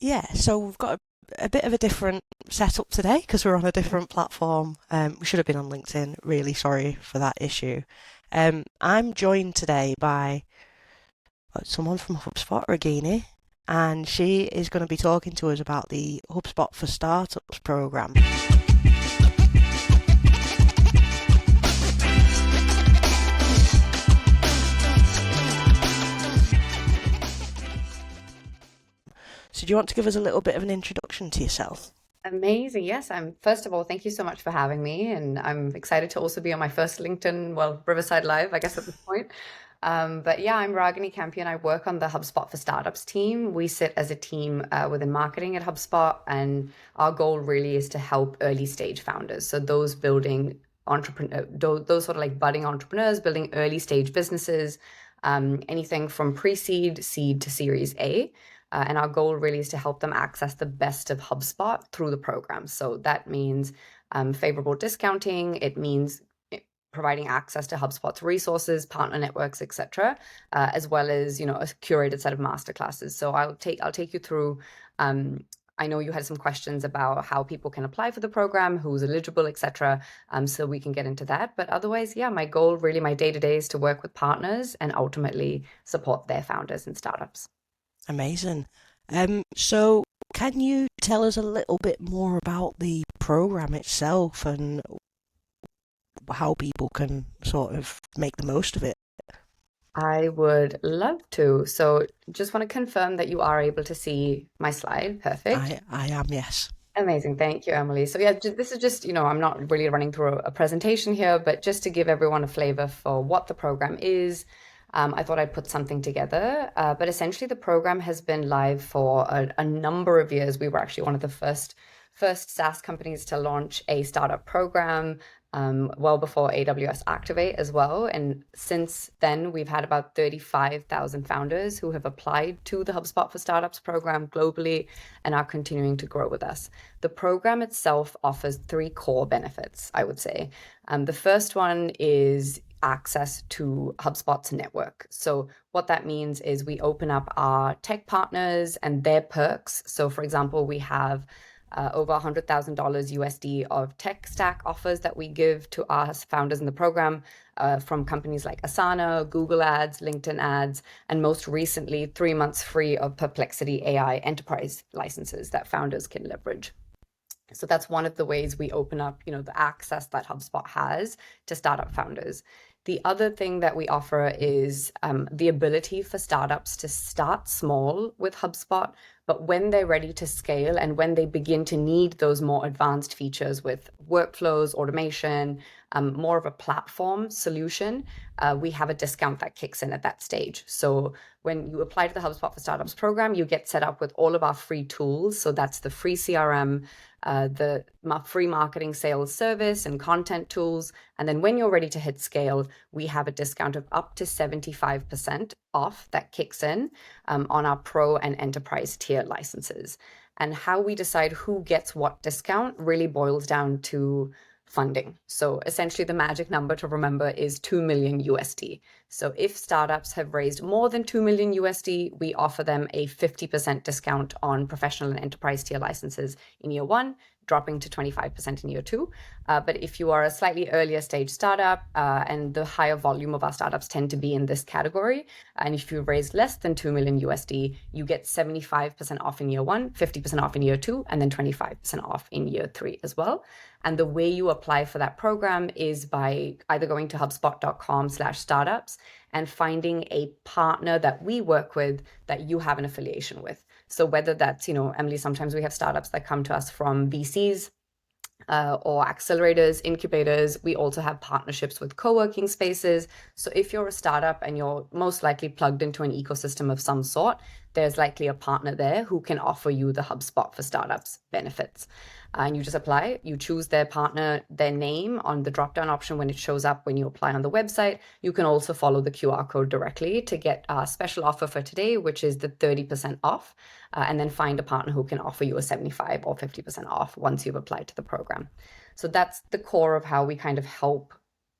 Yeah, so we've got a bit of a different setup today because we're on a different platform. We should have been on LinkedIn. Really sorry for that issue. I'm joined today by someone from HubSpot, Ragini, and she is going to be talking to us about the HubSpot for Startups program. So, do you want to give us a little bit of an introduction to yourself? Amazing. Yes, first of all, thank you so much for having me. And I'm excited to also be on my first LinkedIn, well, Riverside Live, I guess at this point. But yeah, I'm Ragini Campion. I work on the HubSpot for Startups team. We sit as a team within marketing at HubSpot, and our goal really is to help early stage founders. So those building entrepreneur, those sort of like budding entrepreneurs, building early stage businesses, anything from pre-seed, seed to Series A. And our goal really is to help them access the best of HubSpot through the program. So that means favorable discounting. It means providing access to HubSpot's resources, partner networks, etc., as well as a curated set of masterclasses. So I'll take you through. I know you had some questions about how people can apply for the program, who's eligible, etc. So we can get into that. But otherwise, yeah, my goal really, my day to day is to work with partners and ultimately support their founders and startups. Amazing. So, can you tell us a little bit more about the program itself and how people can sort of make the most of it? I would love to. So just want to confirm that you are able to see my slide. Perfect. I am, yes. Amazing. Thank you, Emily. So yeah, this is just, I'm not really running through a presentation here, but just to give everyone a flavor for what the program is, I thought I'd put something together. But essentially, the program has been live for a number of years. We were actually one of the first SaaS companies to launch a startup program, well before AWS Activate as well. And since then, we've had about 35,000 founders who have applied to the HubSpot for Startups program globally and are continuing to grow with us. The program itself offers three core benefits, I would say. The first one is access to HubSpot's network. So what that means is we open up our tech partners and their perks. So for example, we have over $100,000 USD of tech stack offers that we give to our founders in the program from companies like Asana, Google Ads, LinkedIn Ads, and most recently, 3 months free of Perplexity AI enterprise licenses that founders can leverage. So that's one of the ways we open up, the access that HubSpot has to startup founders. The other thing that we offer is the ability for startups to start small with HubSpot, but when they're ready to scale and when they begin to need those more advanced features with workflows, automation, more of a platform solution, we have a discount that kicks in at that stage. So when you apply to the HubSpot for Startups program, you get set up with all of our free tools. So that's the free CRM, the free marketing sales service and content tools. And then when you're ready to hit scale, we have a discount of up to 75% off that kicks in on our pro and enterprise tier licenses. And how we decide who gets what discount really boils down to funding. So essentially the magic number to remember is 2 million USD. So if startups have raised more than 2 million USD, we offer them a 50% discount on professional and enterprise tier licenses in year one, dropping to 25% in year two. But if you are a slightly earlier stage startup, and the higher volume of our startups tend to be in this category, and if you raise less than 2 million USD, you get 75% off in year one, 50% off in year two, and then 25% off in year three as well. And the way you apply for that program is by either going to hubspot.com/startups and finding a partner that we work with that you have an affiliation with. So whether that's, Emily, sometimes we have startups that come to us from VCs, or accelerators, incubators. We also have partnerships with co-working spaces. So if you're a startup and you're most likely plugged into an ecosystem of some sort, there's likely a partner there who can offer you the HubSpot for Startups benefits. And you just apply, you choose their partner, their name on the drop-down option when it shows up when you apply on the website. You can also follow the QR code directly to get our special offer for today, which is the 30% off, and then find a partner who can offer you a 75 or 50% off once you've applied to the program. So that's the core of how we kind of help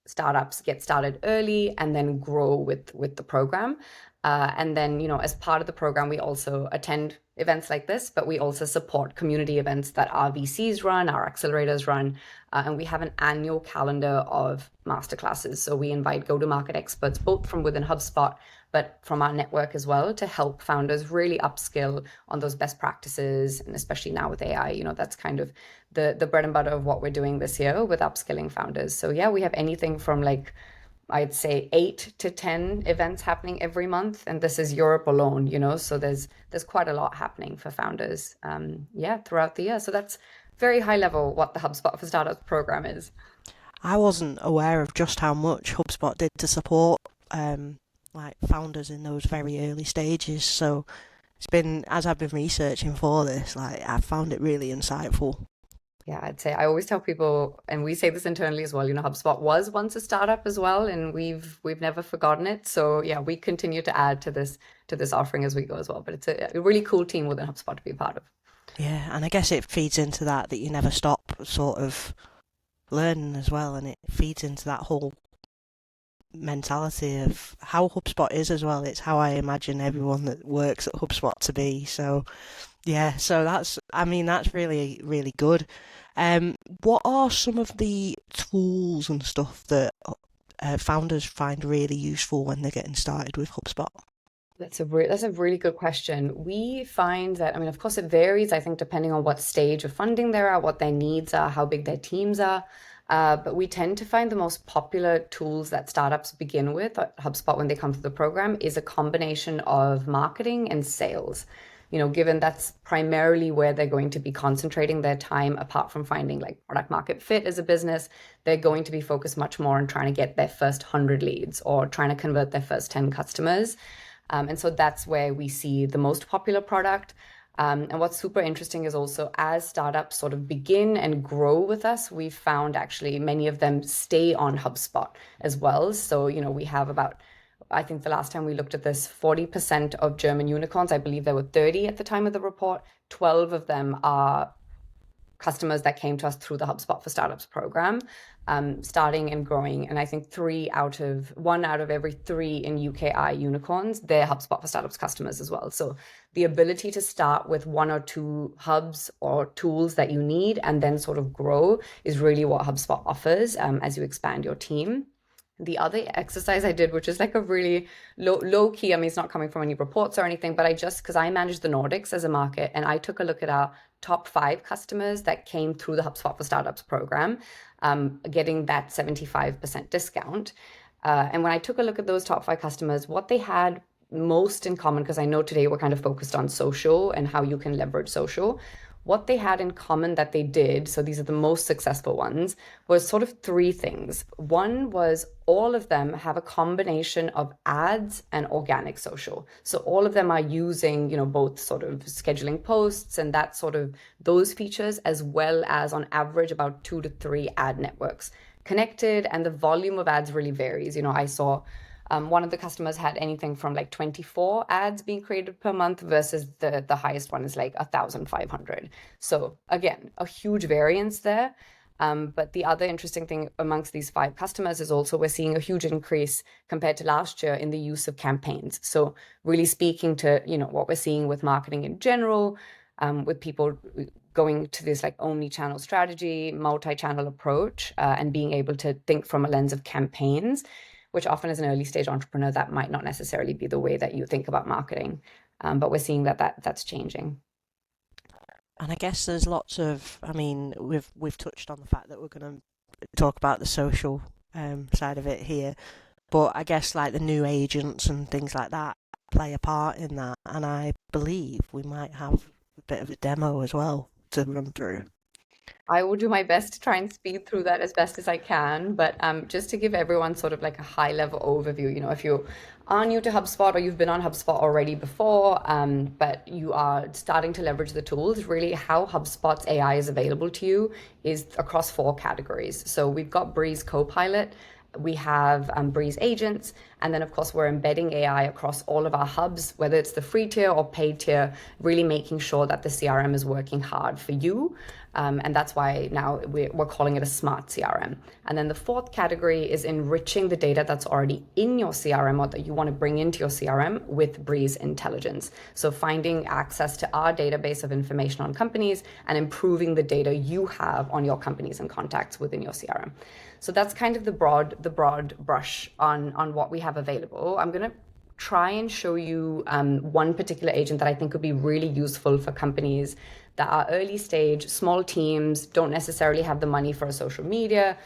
startups get started early and then grow with the program. And then, as part of the program, we also attend events like this, but we also support community events that our VCs run, our accelerators run, and we have an annual calendar of masterclasses. So we invite go-to-market experts, both from within HubSpot, but from our network as well, to help founders really upskill on those best practices. And especially now with AI, that's kind of the bread and butter of what we're doing this year with upskilling founders. So yeah, we have anything from like, I'd say 8 to 10 events happening every month, and this is Europe alone, so there's quite a lot happening for founders, throughout the year. So that's very high level what the HubSpot for Startups program is. I wasn't aware of just how much HubSpot did to support like founders in those very early stages. So it's been, as I've been researching for this, like I found it really insightful. Yeah, I'd say I always tell people, and we say this internally as well, HubSpot was once a startup as well, and we've never forgotten it. So yeah, we continue to add to this offering as we go as well. But it's a really cool team within HubSpot to be a part of. Yeah, and I guess it feeds into that you never stop sort of learning as well, and it feeds into that whole mentality of how HubSpot is as well. It's how I imagine everyone that works at HubSpot to be. So yeah, so that's really, really good. What are some of the tools and stuff that founders find really useful when they're getting started with HubSpot? That's a really good question. We find that, I mean, of course, it varies, I think, depending on what stage of funding they're at, what their needs are, how big their teams are. But we tend to find the most popular tools that startups begin with at HubSpot when they come to the program is a combination of marketing and sales. Given that's primarily where they're going to be concentrating their time, apart from finding like product market fit as a business, they're going to be focused much more on trying to get their first 100 leads or trying to convert their first 10 customers. And so that's where we see the most popular product. And what's super interesting is also as startups sort of begin and grow with us, we've found actually many of them stay on HubSpot as well. So, we have about, I think the last time we looked at this, 40% of German unicorns, I believe there were 30 at the time of the report, 12 of them are customers that came to us through the HubSpot for Startups program, starting and growing. And I think one out of every three in UKI unicorns, they're HubSpot for Startups customers as well. So the ability to start with one or two hubs or tools that you need and then sort of grow is really what HubSpot offers as you expand your team. The other exercise I did, which is like a really low key, I mean, it's not coming from any reports or anything, but because I manage the Nordics as a market, and I took a look at our top 5 customers that came through the HubSpot for Startups program, getting that 75% discount. And when I took a look at those top 5 customers, what they had most in common, because I know today we're kind of focused on social and how you can leverage social. What they had in common that they did, so these are the most successful ones, was sort of 3 things. One was all of them have a combination of ads and organic social. So all of them are using, both sort of scheduling posts and that sort of those features, as well as on average about 2 to 3 ad networks connected. And the volume of ads really varies. I saw one of the customers had anything from like 24 ads being created per month versus the highest one is like 1,500. So again, a huge variance there. But the other interesting thing amongst these 5 customers is also we're seeing a huge increase compared to last year in the use of campaigns. So really speaking to, what we're seeing with marketing in general, with people going to this like omni-channel strategy, multi-channel approach, and being able to think from a lens of campaigns, which often as an early stage entrepreneur, that might not necessarily be the way that you think about marketing. But we're seeing that's changing. And I guess there's lots of, I mean, we've touched on the fact that we're going to talk about the social side of it here, but I guess like the new agents and things like that play a part in that. And I believe we might have a bit of a demo as well to run through. I will do my best to try and speed through that as best as I can. But just to give everyone sort of like a high level overview, if you are new to HubSpot or you've been on HubSpot already before, but you are starting to leverage the tools, really how HubSpot's AI is available to you is across 4 categories. So we've got Breeze Copilot. We have Breeze agents, And then, of course, we're embedding AI across all of our hubs, whether it's the free tier or paid tier, really making sure that the CRM is working hard for you. And that's why now we're calling it a smart CRM. And then the fourth category is enriching the data that's already in your CRM or that you want to bring into your CRM with Breeze Intelligence. So finding access to our database of information on companies and improving the data you have on your companies and contacts within your CRM. So that's kind of the broad brush on what we have available. I'm going to try and show you one particular agent that I think would be really useful for companies that are early stage, small teams, don't necessarily have the money for a social media,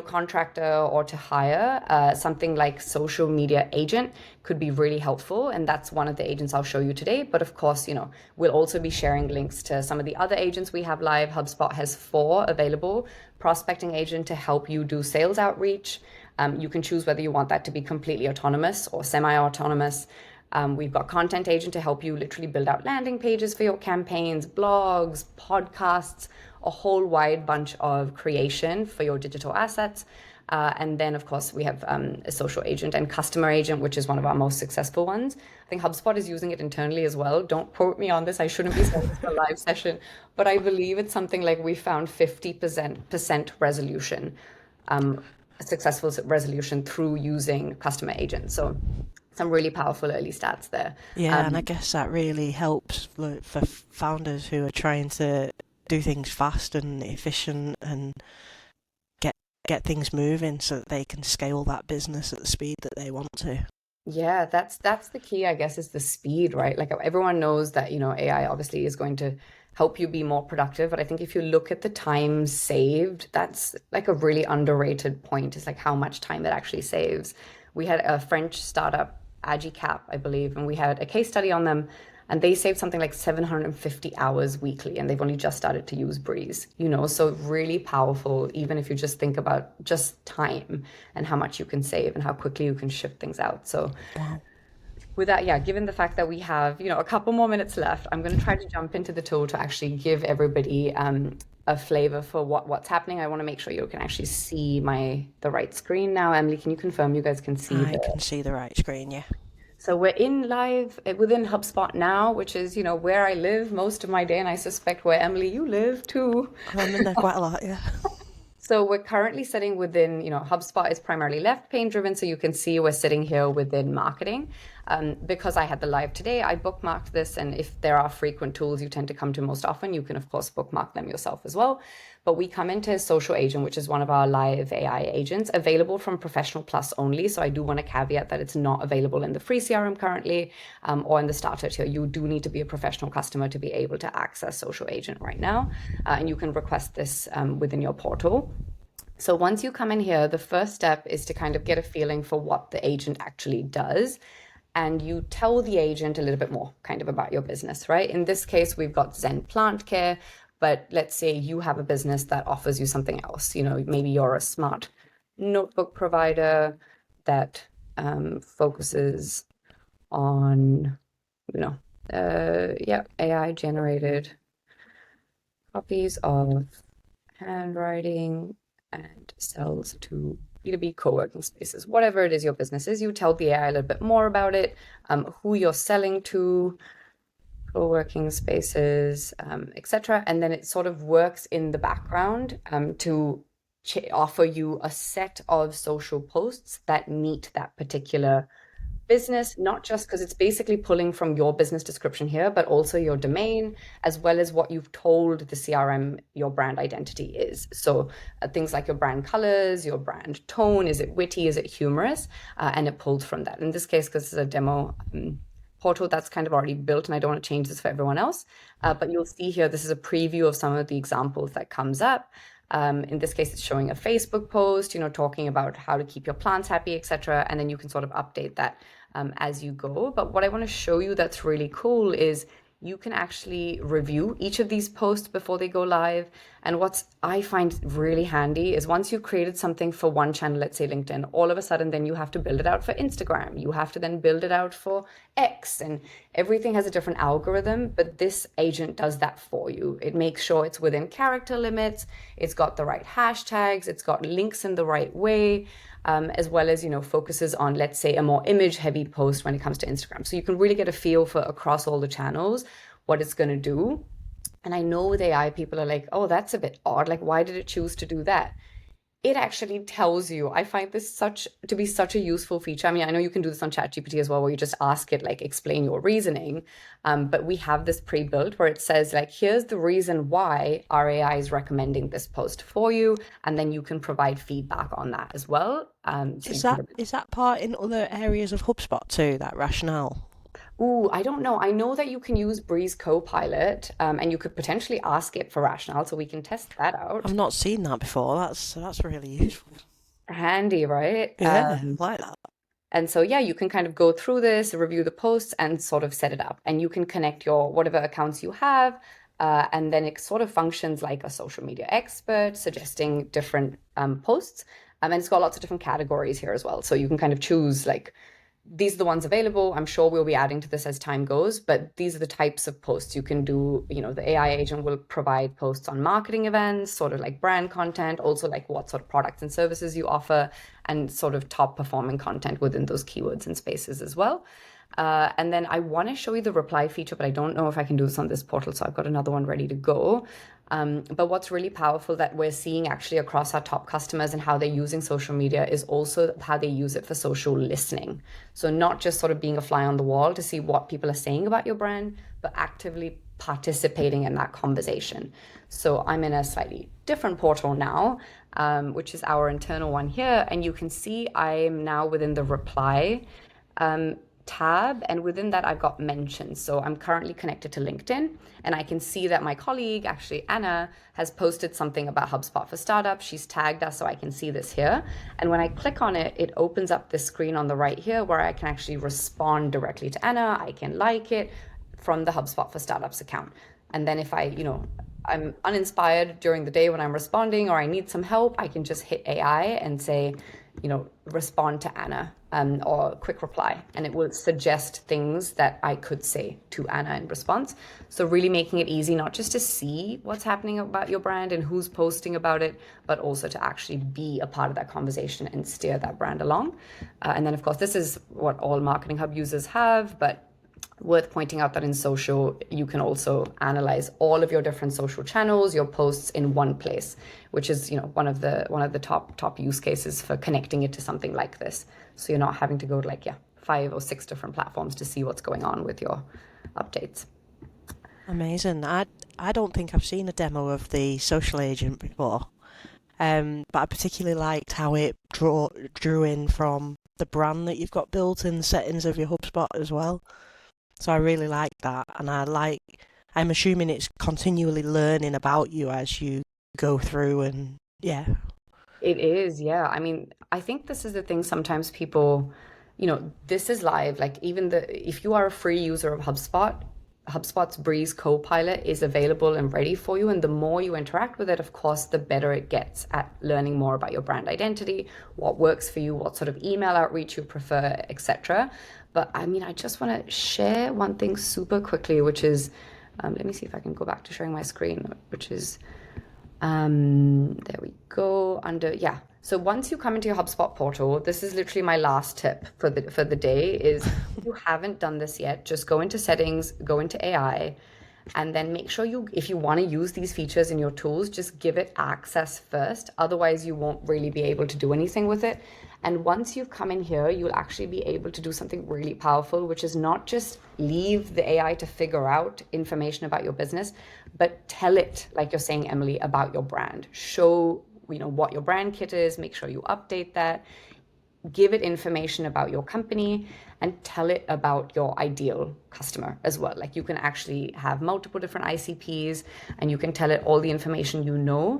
contractor or to hire. Something like social media agent could be really helpful. And that's one of the agents I'll show you today. But of course, we'll also be sharing links to some of the other agents we have live. HubSpot has 4 available. Prospecting agent to help you do sales outreach. You can choose whether you want that to be completely autonomous or semi-autonomous. We've got content agent to help you literally build out landing pages for your campaigns, blogs, podcasts, a whole wide bunch of creation for your digital assets. And then, of course, we have a social agent and customer agent, which is one of our most successful ones. I think HubSpot is using it internally as well. Don't quote me on this. I shouldn't be saying this for a live session, but I believe it's something like we found 50% resolution, successful resolution through using customer agents. So some really powerful early stats there. Yeah, and I guess that really helps for founders who are trying to do things fast and efficient and get things moving so that they can scale that business at the speed that they want to. Yeah, that's the key, I guess, is the speed, right? Like everyone knows that, AI obviously is going to help you be more productive. But I think if you look at the time saved, that's like a really underrated point. It's like how much time it actually saves. We had a French startup, Agicap, I believe, and we had a case study on them, and they saved something like 750 hours weekly, and they've only just started to use Breeze, so really powerful, even if you just think about just time and how much you can save and how quickly you can ship things out. So Wow. with that, yeah, given the fact that we have, a couple more minutes left, I'm going to try to jump into the tool to actually give everybody a flavor for what's happening. I want to make sure you can actually see the right screen now. Emily, can you confirm you guys can see I can see the right screen, yeah. So we're in live within HubSpot now, which is, where I live most of my day, and I suspect where Emily, you live too. I'm in there quite a lot, yeah. So we're currently sitting within, HubSpot is primarily left pane driven. So you can see we're sitting here within marketing. Because I had the live today, I bookmarked this. And if there are frequent tools you tend to come to most often, you can, of course, bookmark them yourself as well. But we come into Social Agent, which is one of our live AI agents, available from Professional Plus only. So I do want to caveat that it's not available in the free CRM currently or in the starter tier. You do need to be a professional customer to be able to access Social Agent right now. And you can request this within your portal. So once you come in here, the first step is to kind of get a feeling for what the agent actually does. And you tell the agent a little bit more kind of about your business, right? In this case, we've got Zen Plant Care, but let's say you have a business that offers you something else. Maybe you're a smart notebook provider that focuses on, AI generated copies of handwriting and sells to B2B co-working spaces. Whatever it is your business is, you tell the AI a little bit more about it, who you're selling to, co-working spaces, etc. And then it sort of works in the background to offer you a set of social posts that meet that particular business, not just because it's basically pulling from your business description here, but also your domain, as well as what you've told the CRM your brand identity is. So things like your brand colors, your brand tone, is it witty, is it humorous? And it pulls from that. In this case, because it's a demo portal that's kind of already built, and I don't want to change this for everyone else, but you'll see here, this is a preview of some of the examples that comes up. In this case, it's showing a Facebook post, talking about how to keep your plants happy, etc. And then you can sort of update that as you go. But what I want to show you that's really cool is you can actually review each of these posts before they go live. And what I find really handy is once you've created something for one channel, let's say LinkedIn, all of a sudden then you have to build it out for Instagram. You have to then build it out for X. And Everything has a different algorithm, but this agent does that for you. It makes sure it's within character limits, it's got the right hashtags, it's got links in the right way, as well as, focuses on, let's say, a more image heavy post when it comes to Instagram. So you can really get a feel for across all the channels what it's going to do. And I know with AI, people are like, oh, that's a bit odd. Like, why did it choose to do that? It actually tells you. I find this to be such a useful feature. I mean, I know you can do this on ChatGPT as well, where you just ask it, like, explain your reasoning. But we have this pre-built where it says, like, here's the reason why our AI is recommending this post for you, and then you can provide feedback on that as well. So Is you can. that part in other areas of HubSpot too, that rationale? Ooh, I don't know. I know that you can use Breeze Copilot, and you could potentially ask it for rationale, so we can test that I've out. not seen that before. That's really useful. Handy, right? Yeah, like that. And so, yeah, you can kind of go through this, review the posts, and sort of set it up. And you can connect your whatever accounts you have. And then it sort of functions like a social media expert, suggesting different posts. And it's got lots of different categories here as well. So you can kind of choose like these are the ones available. I'm sure we'll be adding to this as time goes, but these are the types of posts you can do. The AI agent will provide posts on marketing events, sort of like brand content, also like what sort of products and services you offer, and sort of top performing content within those keywords and spaces as well. And then I want to show you the reply feature, but I don't know if I can do this on this portal. So I've got another one ready to go. But what's really powerful that we're seeing actually across our top customers and how they're using social media is also how they use it for social listening. So not just sort of being a fly on the wall to see what people are saying about your brand, but actively participating in that conversation. So I'm in a slightly different portal now, which is our internal one here. And you can see I'm now within the reply tab, and within that I've got mentions. So I'm currently connected to LinkedIn, and I can see that my colleague, actually Anna, has posted something about HubSpot for startups. She's tagged us, so I can see this here. And when I click on it, it opens up this screen on the right here where I can actually respond directly to Anna. I can like it from the HubSpot for startups account. And then if I'm uninspired during the day when I'm responding, or I need some help, I can just hit AI and say, respond to Anna, or quick reply, and it will suggest things that I could say to Anna in response. So really making it easy, not just to see what's happening about your brand and who's posting about it, but also to actually be a part of that conversation and steer that brand along. And then, of course, this is what all Marketing Hub users have, but worth pointing out that in social, you can also analyze all of your different social channels, your posts in one place, which is, one of the top use cases for connecting it to something like this. So you're not having to go to 5 or 6 different platforms to see what's going on with your updates. Amazing. I don't think I've seen a demo of the social agent before. But I particularly liked how it drew in from the brand that you've got built in the settings of your HubSpot as well. So I really like that, and I'm assuming it's continually learning about you as you go through, and yeah. It is, yeah. I mean, I think this is the thing sometimes people, this is live. Like even if you are a free user of HubSpot, HubSpot's Breeze Copilot is available and ready for you. And the more you interact with it, of course, the better it gets at learning more about your brand identity, what works for you, what sort of email outreach you prefer, etc. But I mean, I just want to share one thing super quickly, which is, let me see if I can go back to sharing my screen, which is, there we go, yeah. So once you come into your HubSpot portal, this is literally my last tip for the day is if you haven't done this yet, just go into settings, go into AI, and then make sure if you want to use these features in your tools, just give it access first. Otherwise, you won't really be able to do anything with it. And once you've come in here, you'll actually be able to do something really powerful, which is not just leave the AI to figure out information about your business, but tell it, like you're saying, Emily, about your brand. Show, what your brand kit is, make sure you update that, give it information about your company, and tell it about your ideal customer as well. Like you can actually have multiple different ICPs, and you can tell it all the information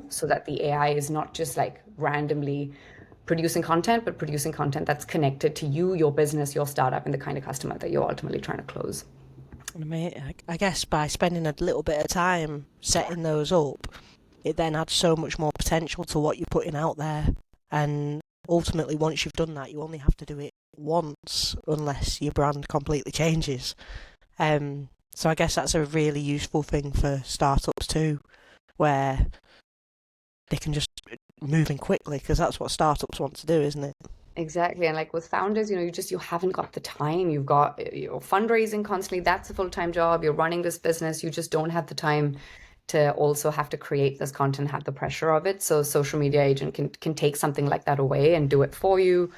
so that the AI is not just like randomly producing content, but producing content that's connected to you, your business, your startup, and the kind of customer that you're ultimately trying to close. I guess by spending a little bit of time setting those up, it then adds so much more potential to what you're putting out there. And ultimately, once you've done that, you only have to do it once, unless your brand completely changes. So I guess that's a really useful thing for startups too, where they can just move in quickly because that's what startups want to do, isn't it? Exactly. And like with founders, you haven't got the time. You've got fundraising constantly. That's a full-time job. You're running this business. You just don't have the time to also have to create this content, have the pressure of it. So social media agent can take something like that away and do it for you.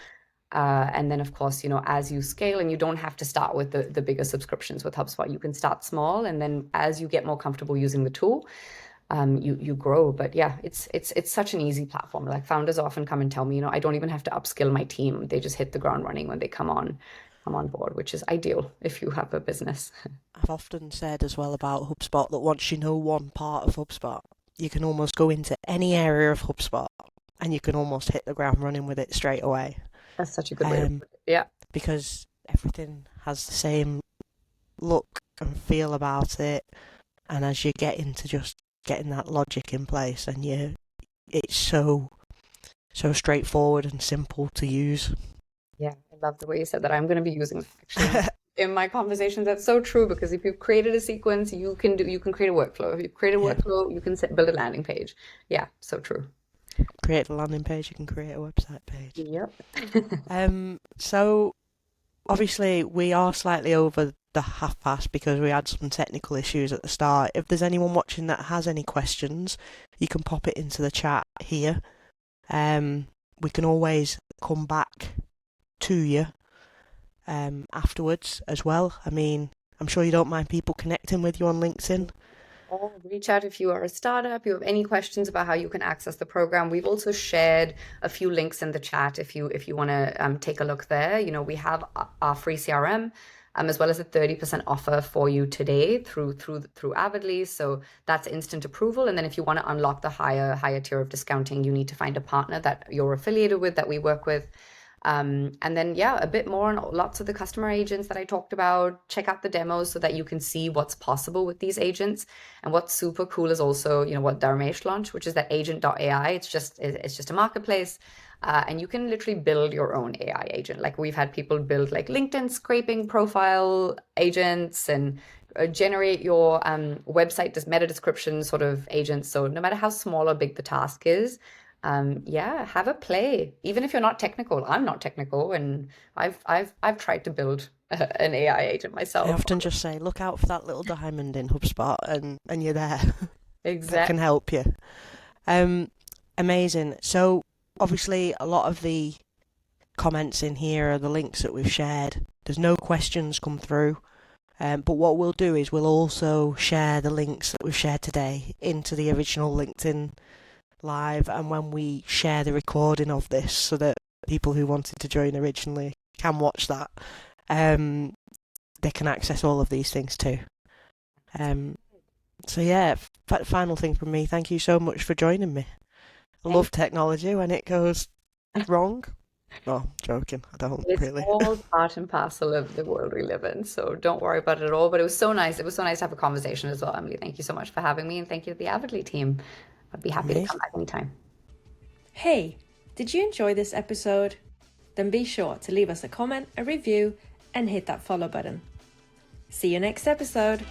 And then of course, as you scale, and you don't have to start with the bigger subscriptions with HubSpot. You can start small, and then as you get more comfortable using the tool, you grow. But yeah, it's such an easy platform. Like founders often come and tell me, I don't even have to upskill my team. They just hit the ground running when they come on board, which is ideal if you have a business. I've often said as well about HubSpot that once you know one part of HubSpot, you can almost go into any area of HubSpot and you can almost hit the ground running with it straight away. That's such a good way to put it. Yeah. Because everything has the same look and feel about it, and as you get into just getting that logic in place, and it's so straightforward and simple to use. Yeah, I love the way you said that. I'm going to be using that actually in my conversations. That's so true, because if you've created a sequence, you can create a workflow. If you've created a Yeah. workflow, you can build a landing page. Yeah, so true. Create a landing page, you can create a website page. Yep. So obviously we are slightly over the half past because we had some technical issues at the start. If there's anyone watching that has any questions, you can pop it into the chat here. We can always come back to you afterwards as well. I mean, I'm sure you don't mind people connecting with you on LinkedIn. Or reach out if you are a startup, you have any questions about how you can access the program. We've also shared a few links in the chat if you want to take a look there. We have our free CRM, as well as a 30% offer for you today through Avidly. So that's instant approval. And then if you want to unlock the higher tier of discounting, you need to find a partner that you're affiliated with, that we work with. And then, yeah, a bit more on lots of the customer agents that I talked about. Check out the demos so that you can see what's possible with these agents. And what's super cool is also, what Dharmesh launched, which is that agent.ai. It's just a marketplace. And you can literally build your own AI agent. Like we've had people build like LinkedIn scraping profile agents, and generate your website meta description sort of agents. So no matter how small or big the task is, yeah, have a play. Even if you're not technical, I'm not technical, and I've tried to build an AI agent I myself. often just say, look out for that little diamond in HubSpot, and you're there. That Exactly. can help you. Amazing. So obviously a lot of the comments in here are the links that we've shared. There's no questions come through. But what we'll do is we'll also share the links that we've shared today into the original LinkedIn Live, and when we share the recording of this so that people who wanted to join originally can watch that, they can access all of these things too. So yeah, final thing from me, thank you so much for joining me. I love technology when it goes wrong. No, joking, I don't It's really. all part and parcel of the world we live in, so don't worry about it at all. But it was so nice. It was so nice to have a conversation as well, Emily. Thank you so much for having me, and thank you to the Avidly team. I'd be happy to come Amazing. back anytime. Hey, did you enjoy this episode? Then be sure to leave us a comment, a review, and hit that follow button. See you next episode.